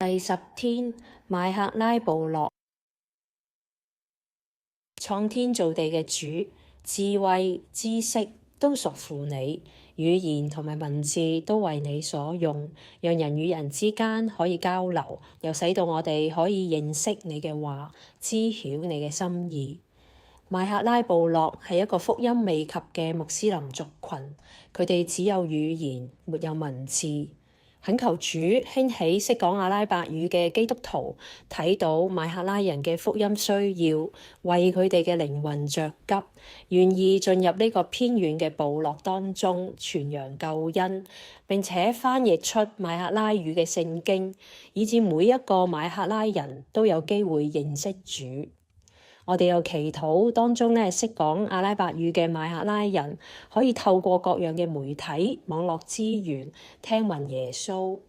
第10天，麥克拉部落。創天造地嘅主，智慧知識都屬乎你，語言同埋文字都為你所用，讓人與人之間可以交流，又使到我哋可以認識你嘅話，知曉你嘅心意。麥克拉部落係一個福音未及嘅穆斯林族群，佢哋只有語言，沒有文字。懇求主興起識講阿拉伯語嘅基督徒，睇到麥克拉人嘅福音需要，為佢哋嘅靈魂着急，願意進入呢個偏遠嘅部落當中傳揚救恩，並且翻譯出麥克拉語嘅聖經，以致每一個麥克拉人都有機會認識主。我哋又祈禱當中識講阿拉伯語嘅麥克拉人可以透過各樣嘅媒體、網絡資源聽聞耶穌，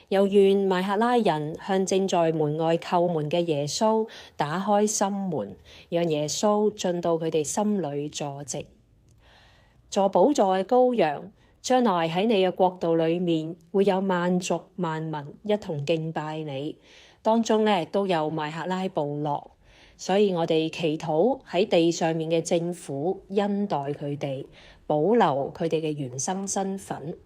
又願麥克拉人向正在門外叩門嘅耶穌打開心門，讓耶穌進到佢哋心裏坐席。坐寶座嘅羔羊，將來喺你嘅國度裏面會有萬族萬民一同敬拜你，當中都有麥克拉部落。所以我哋祈禱喺地上面嘅政府恩待佢哋，保留佢哋嘅原生身份。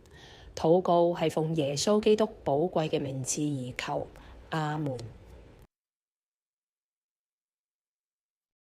禱告係奉耶穌基督寶貴嘅名字而求，阿門。